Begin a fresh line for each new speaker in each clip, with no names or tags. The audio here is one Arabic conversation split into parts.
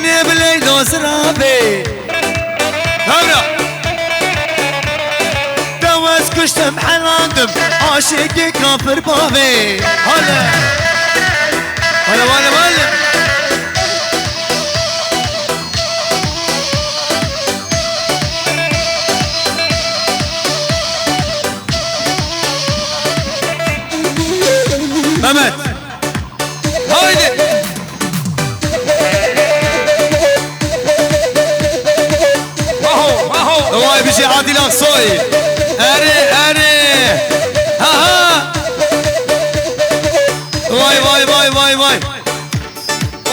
بینه بلی نازرابه همرا دوز کشتم حلاندم عاشق کافر بابه هلا هلا هلا هلا مهمت هايدي واي بيجي عادل اقصوي اري ها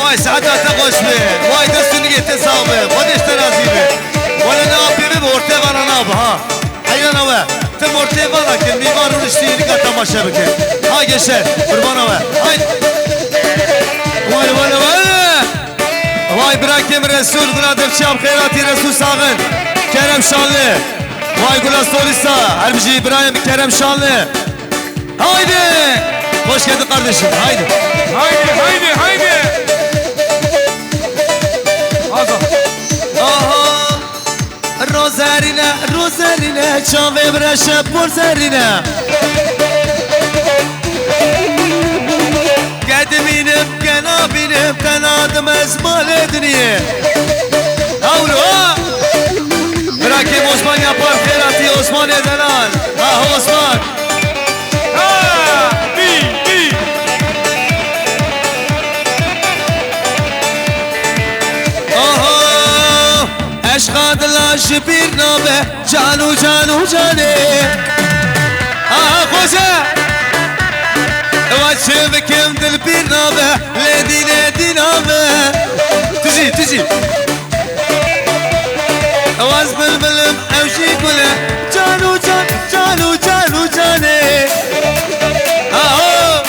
واي ساعتها تقوش به واي دستو نگه تصابه خودش ترازیبه ولا نابیبه بورته وانا ناب ها حیران اوه تم ورته وانا کن میوان رو نشتی نگه تماشا بکن ها گشه قربان اوه هاید واي براكم رسول برادر شاب خيراتي رسول ساغن كرم شانlı واي قول استوريستا هربجي برايم كرم شانlı هايدي hoş geldin kardeşim haydi aha rozerine çave breşe porserine Gedibinim genabinim kanadım ezmal ediniye Avru ha Bırakayım Osman yapar Ferati Osman edenan Ah Osman Ha bi Aha Eşkadılar şibir nabe Canu cane Aha koca واشوف كم دل بيرنابه لدي نابه تجي اواز بلبلم اوشي كله جانو جاني اهو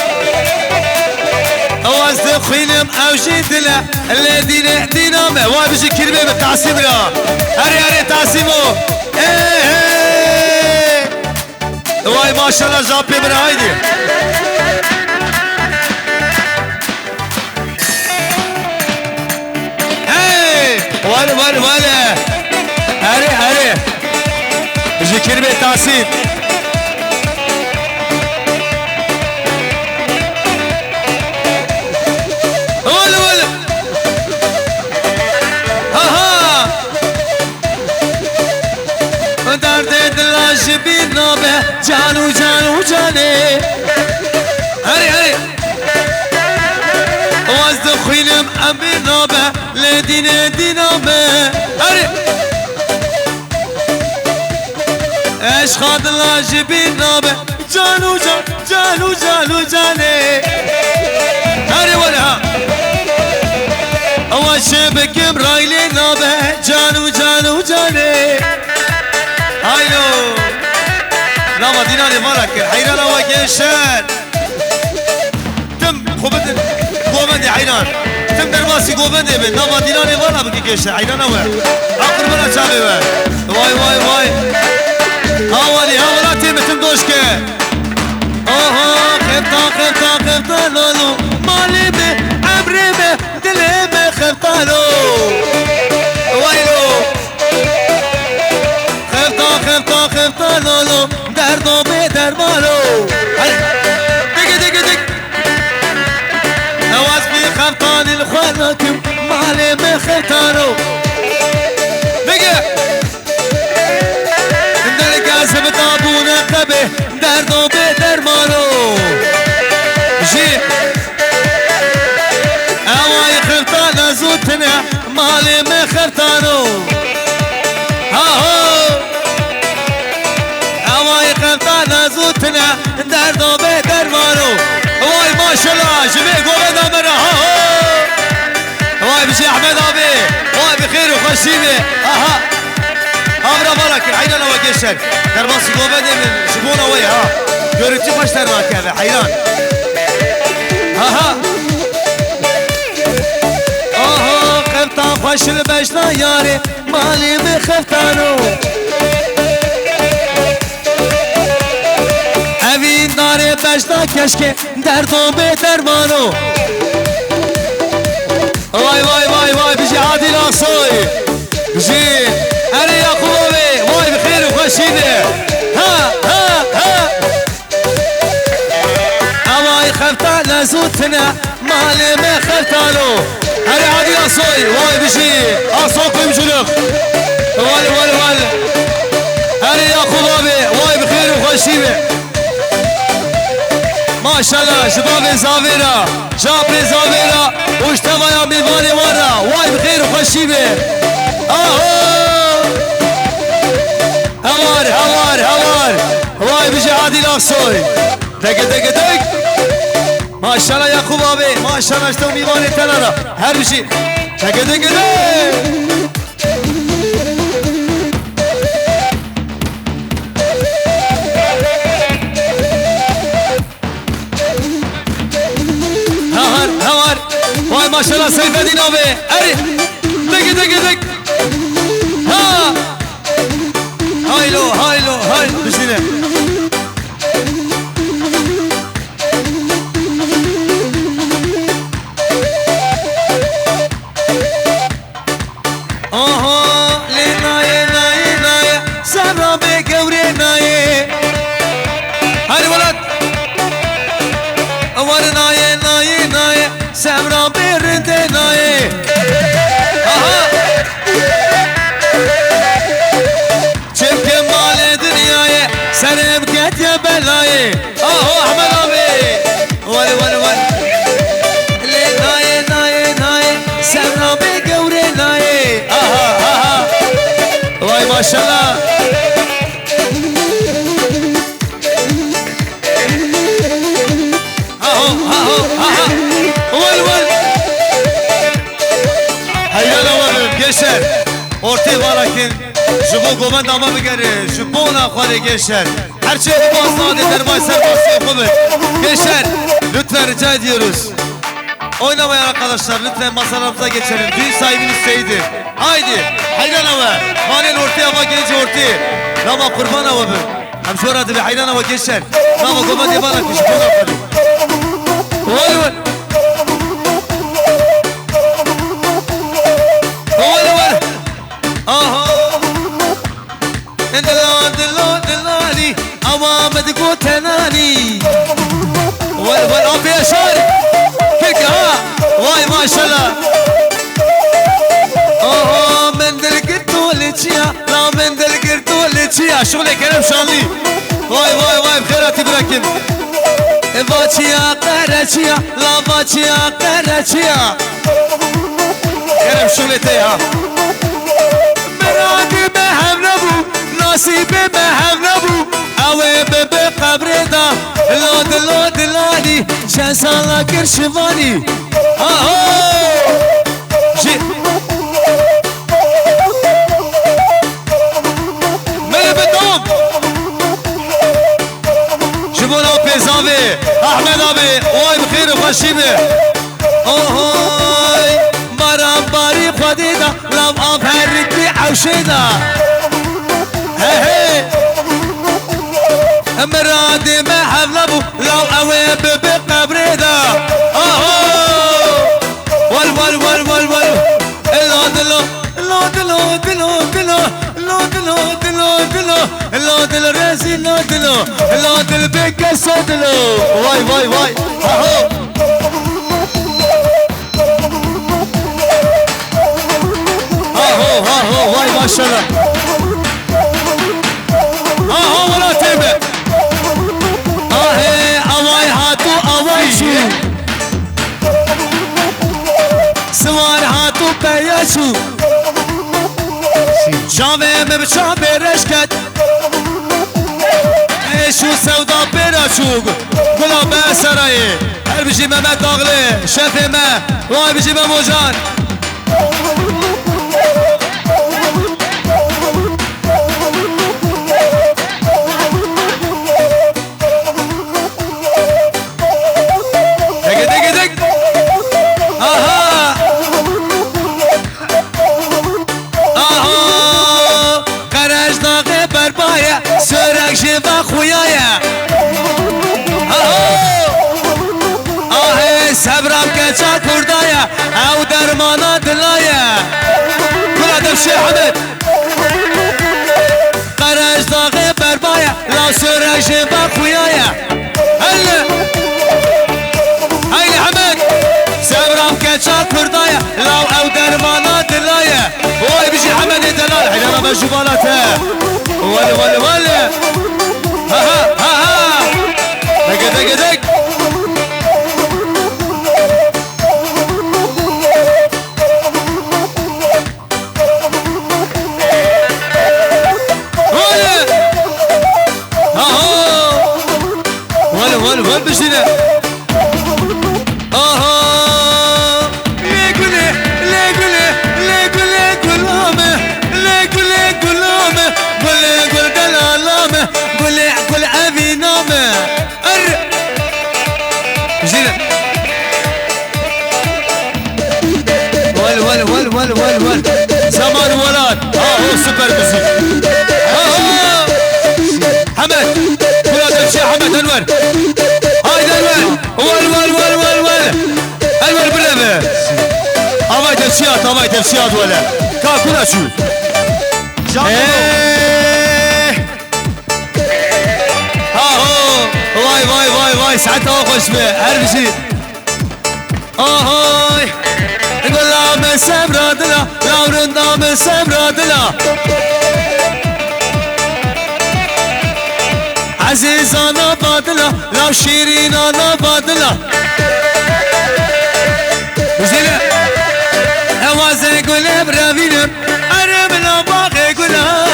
اواز دخيلم اوشي دله لدي نابه واي بيجي كلمه بالتعصيب لا هري تعصيبه واي ما شاء الله جابي من هايدي ولا هري بيجي كلمة تعصيب ولا ها درد دلاش بیر نابه جانو جاني هري واز دخيلم امير نابه لدي نابه هري اشخاط الله جبير نابه جانو جاني هري ولا اول شبك برايلي نابه جانو جاني هايلو لما ديناني مالك حيران وجيشان تم خوبتن قومندي حيران تم درباسي قومندي من لما ديناني وانا بكي جيشان حيران اوه اقرب انا شابي واي هاولي هاولاتي متن دوشكي اوه خبطان لولو مالي بي عمري بي دلي بي خبطانو ويلو خبطان لولو دردو بي درمانو دق نواز بي خبطان الخوانكم مالي بي خبطانو بتابونه قبه دردو به درمانو جي اوای خلطان زودتنا مالی مخلطانو اوای خلطان زودتنا دردو به درمانو اوای ماشالله جميع قوة دامنا اوای بشي احمد ابي اوای بخير وخشيبه امرا برك العين انا وجيشك درباسي قوبه من شبونه ويا ها görüntü başlarına keve hayran aha keftan خوشل بشنا yari mali mi keftano evin dare beşna keşke derdo be dermano vay bizi گوتنه مالی مخلطالو هر عادی آسوی وای بشی آسو کویم جلوک وال هر یاقوب آبی وای بخیر و خوشی بی ماشالله شباب زاویرا شاب زاویرا اشتبایا میوانی وارا وای بخیر و خوشی بی هوار وای بجي عادي لاصوي دق ما شاء الله يعقوب ابي ما شاء الله اشتو ميواني تلالا هر بشي دق هوار وای ما شاء الله سيف الدين ابي اري دق ها هاي بسينا لناي سرابي قوري ناي هاي ولد اول ناي سرابي رندي ناي سرم كت يا بلاي احمد ابي ول لي ناي سرابي قوري ناي واي ما شاء الله ول هيا لو جشر اورتي ولكن شبو گومند اما بگره شبو نخواره گشر هرچی باز ناده در بای سر باسی خوبه گشر lütfen rica ediyoruz oynamayın arkadaşlar lütfen masalarımıza geçelim düğün sahibiniz Seydi haydi hayran hava manen ortaya hava gelince ortaya lama kurban hava bu hem şu arada bir hayran hava geçer lama gomend yaparak şubو nخواره ول دلالي عوامد قوتناني والأبي أشاري كيك واي ما شاء الله من دلقرتو لتشيا لا من دلقرتو لتشيا شغلي كلام شغلي واي بخيراتي براكم باتشيا قراتشيا لا باتشيا قراتشيا كلام شغلي تيها مرادي بهم نبو نصيبي بهم نبو اوه ببي قبري دا لود لادي شان سالا كرشفاني جي ملي بدوم شبونا بيزابي احمد ابي واي بخير وخشيبي مرام باري خديدا لام افهرك بي عوشيدا هي مرادي ما حفلبو لو اويب بقبري دا ول اللودلو راسي اللودلو بيك صدلو واي واي ما شاء الله ولا تيبه اواي هاتو اواي شو سوار هاتو بياشو جامعه بچابه رشکت ایشو سودا براشوگ گلابه سرایی هر بشی ممد داغلی شف ما وای بشی مموجان دق سرک شفا خویایا صبرم کچا کردایا او درمانا دلایا کلا دفشی حمد قرش داغه بربایا لا سرک شفا خویایا هلی وردايا لو او درمانا دلايا واي بيجي حمد دلال حيانا بجبالته ولا ولا ولا ها ها ها دق دق دق ولا بجينا ول زمان ولاد هو سوبر مزيك حمد كلها تمشي حمد انور هاي انور ول انور بالله هاي تمشيات ولا كلها شو واي ساعتها خوش به هر شيء هاي يقول لا من سبرادلا لا ورندا من سبرادلا عزيز انا بادلا لا شيرين انا بادلا وزيلا اوازن يقول برافينم انا من باقي يقولها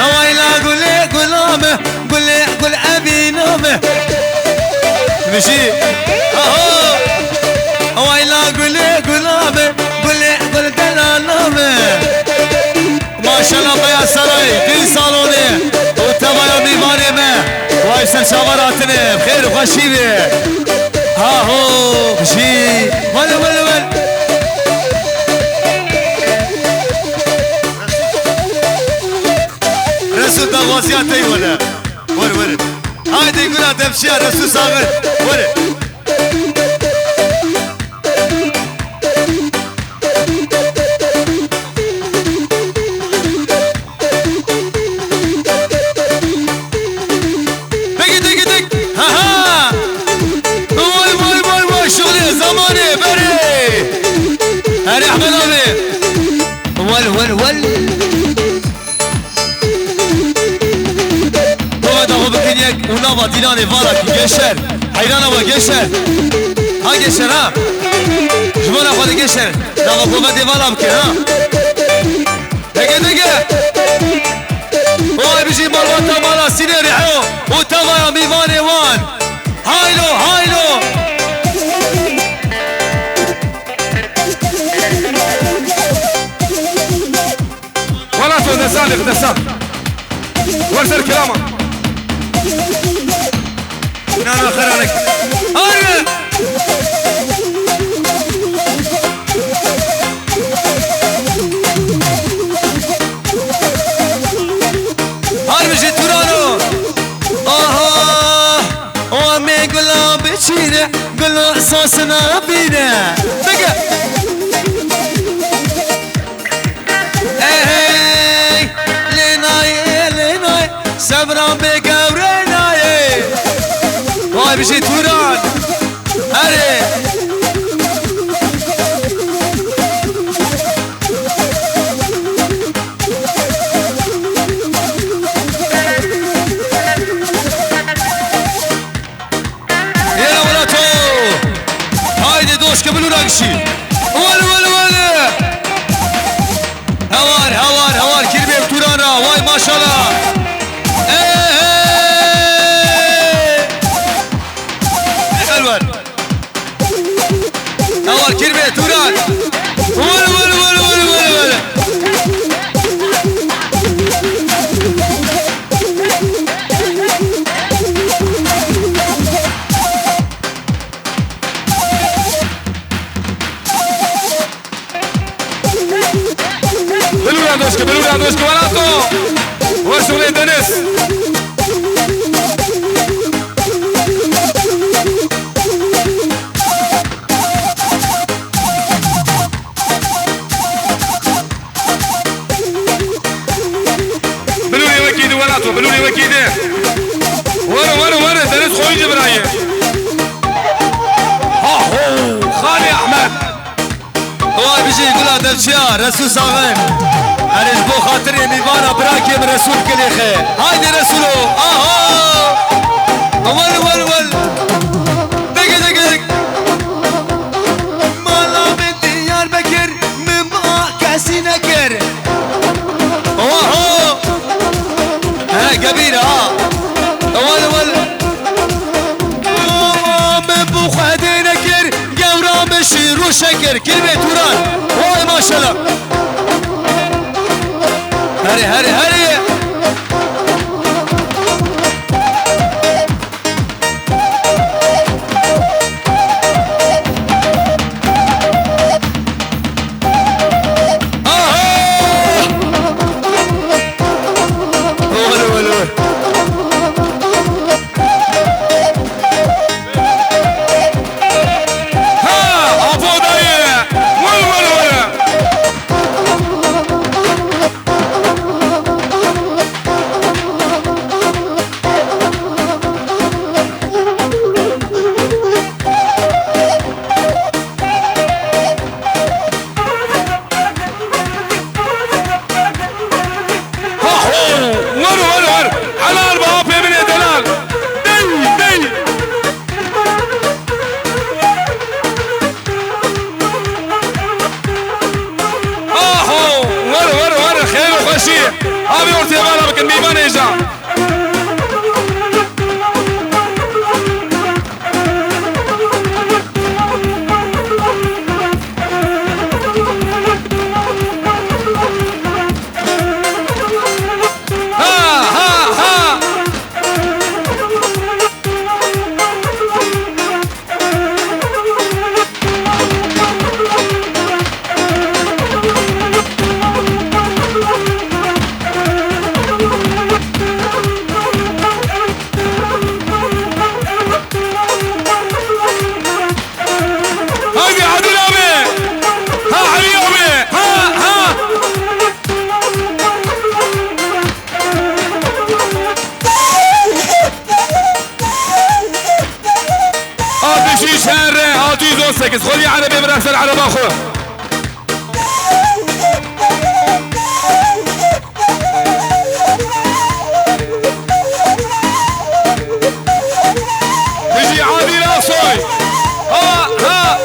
اويلا قولامه قول ابي نومه مشي اويلا قولامه قول دلالامه ما شاء الله بيا سراي في صالوني وتبايا ميماني ما وايسن شاوراتني بخير وخشيبه هو مشي ول رسول دغوازيات اي ولا ور هايدي يقولها تمشي رسول صابر ور دق ها وي شغلي زماني بري هاري احمد ابي ول ونافا ديناني فارك جيشر حيران ابو جيشر ها جيشر ها جمال اخوات جيشر نافا بوما دي فالا بكي ها دقه واي بيجي مروتا مالا سينيري حلو وتافا يا ميفاني وان هايلو ولا تو دسان ورسل كلامه انا اخر عليك هاي بيجي تورانو وامي قولوا بتشيره قولوا احساسنا بينا دقه ليناي صبرا بقورنا واي بيجي توران هاري يلا ولاتو هايدي دوش قبلوا ناقشي ولا هوار كلمة بتورانا واي ما شاء الله هوار كلمة توران ولا بلوغا دوشك ولاتو ورسولي دنس بلولي وكيدي ورا دنس خوي جبرايل افودا دفشیا رسول ساغن هرش بو خاطر میوانا براکیم رسول کلیخه هایدی رسولو آها اول اول اول دگه دگه مالا بنت یار بکر من با کسی نکر اوه ها کبیر ها اول اول من بو خدی نکر گورا بشی رو شکر کلمه توران وای ماشالله هری هری هری
ابي ورثي بالا بكن بيمان اجا خذي عربي برأس العرب اخو تجي عادي لا صوي ها ها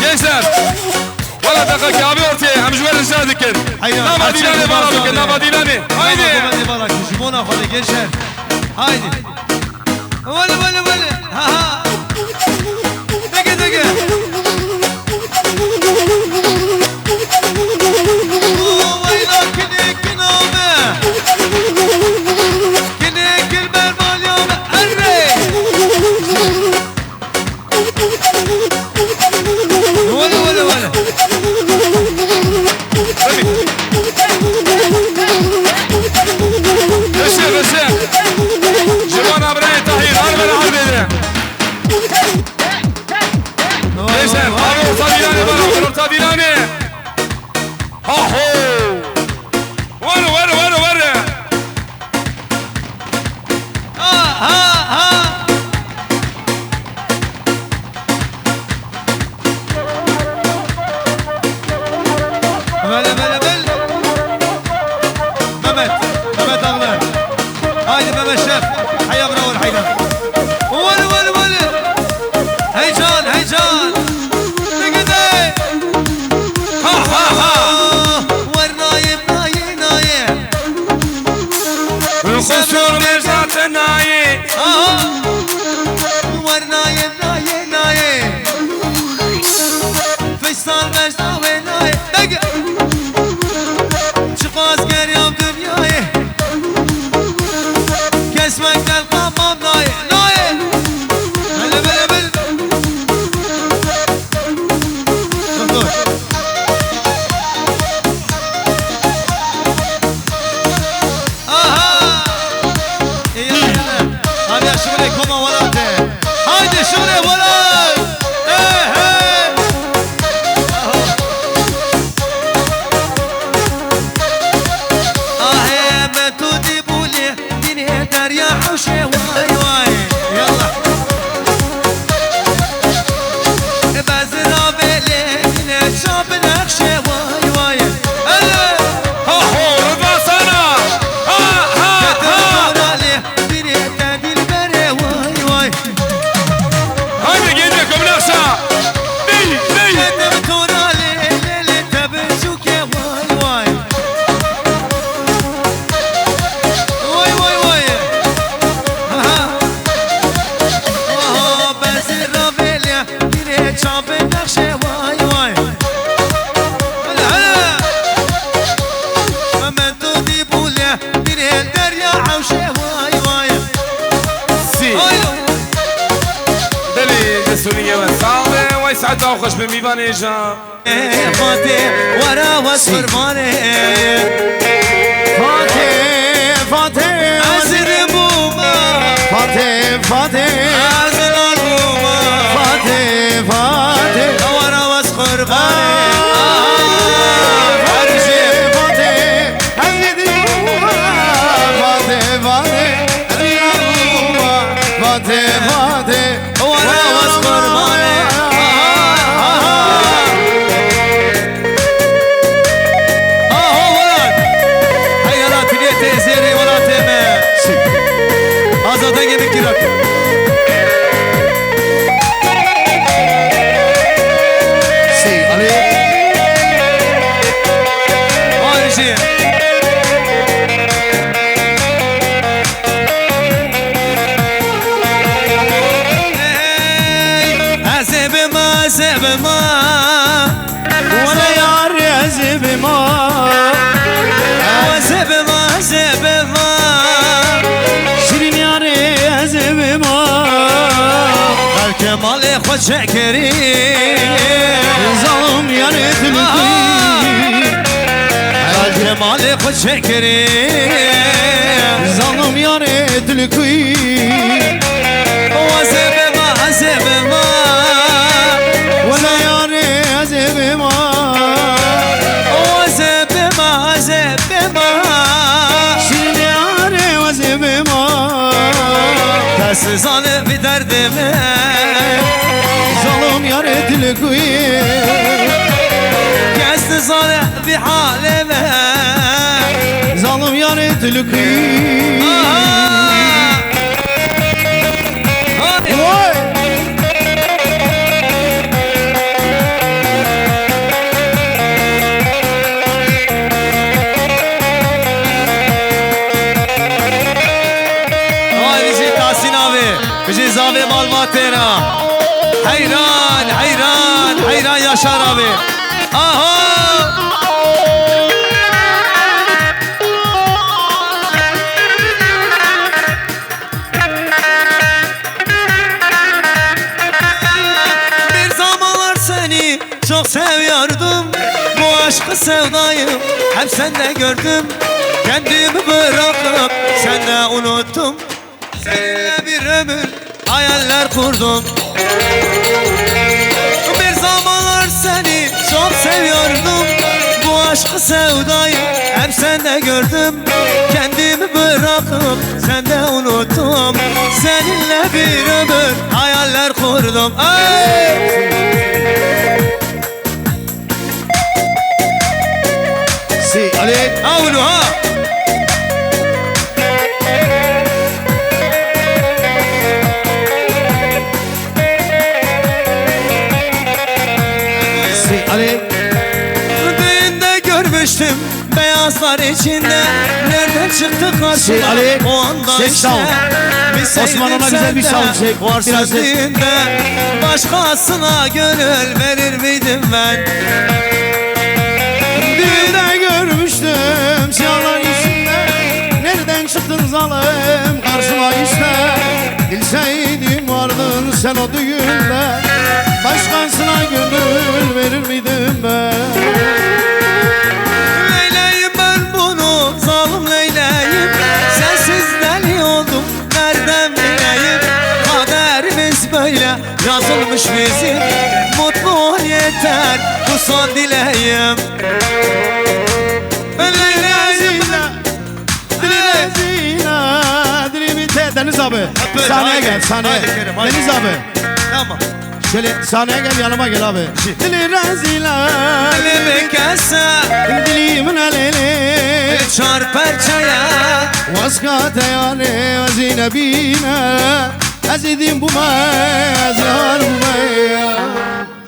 gençler. Valla dakika abi ortaya. Hem jüver rica dikin.
Haydi.
Nama dilani bana dikin. Nama dilani. Haydi.
Haydi bana kuşum ona hadi gençler. Haydi. Vale. Ha. Dege.
Beşe. Civan abraya tahir. Harbele harbele. Gençler. Abi orta dilani bana. Orta dilani. Ha ho. Varı.
Ha. Böyle. Mehmet Ağlar. Haydi Mehmet Şef. Hayya bravo haydi. Vale. Heyecan. Ne güzel. Ha. Vernayim.
Kusur merzatı nayi.
Vernayim. Feysal Merzavay. Dege. Çıkaz geriyorum dünyayı. Kesmekten kalmam nayi. Böyle. Dur. Aha. İyi. Hadi şuraya koma volante. Haydi şuraya volante. Hey. آه ما تودي بولي دنيا دريا حوشي واي يلا بازرا بيلي دنيا شاب نخشي واي
Ha ho. Rıza sana. Ha.
كتبون عليه دنيا تادي البري واي
Haydi geliyor kömürlerse. Değil.
كتبون عليه ليلي تبسوك واي بازرا بيلي دنيا شاب نخشي واي
دلي السورية والصعبة ويسعدها وخش بميبان إيجا
فاتي ورا وصرماني فاتي عزر بوما فاتي عزر البوما فاتي ورا وصرماني
ولا يار يا زبما
زبما
شيرين يار يا زبما
الكمال خود شكري
ظلم يا ريت الكوي
الكمال خود شكري
ظلم يا ريت الكوي
زبما
ولا يار يا زبما شيرين يار وزبما
تسزانه في دردمه
ظلم يا ريت الكوي
تسزانه في حالمه
ظلم يا ريت الكوي
hatera. Hayran, hayran, hayran Yaşar abi. Aha! Bir zamanlar seni çok seviyordum. Bu aşkı sevdayı hep sende gördüm. Kendimi bırakıp sende unuttum. Seninle bir ömür hayaller kurdum. Bir zamanlar seni çok seviyordum. Bu aşkı sevdayı hep sende gördüm. Kendimi bırakıp sende unuttum. Seninle bir ömür hayaller kurdum. Ay!
Si Ali.
Avlu ha!
Si Ali.
Düğünde görmüştüm beyazlar içinde. Nereden çıktı
Şey,
karşıma
Ali,
o anda
ses
işte.
sound.
Bir
Osman ona
sevdim
güzel bir
senden,
sound çek,
varsa
biraz ses.
düğünde başkasına gönül verir miydim ben?
Düğünde görmüştüm siyahlar içinde. Nereden çıktın zalim karşıma işte. Bilseydim vardın sen o düğünde. Başkasına gönül verir miydim ben?
Leyleyim ben bunu zalim leyleyim. Sensiz deli oldum nereden bileyim? Kaderimiz böyle yazılmış bizim. Mutlu ol yeter bu son dileğim. Leyleyim
Zina Dilimite Deniz abi
böyle,
sahneye
haydi.
gel sahneye.
Haydi Kerim, haydi.
Deniz abi
Tamam.
şöyle sahneye gel yanıma gel abi. Dili razila
Elimi kesse
dilimin aleli
çar perçeye.
Vaskate yani vazine bine Azidim bu mez yar bu mey.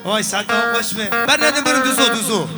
Vay sakın koşma. Ben dedim bunun düz o düz o.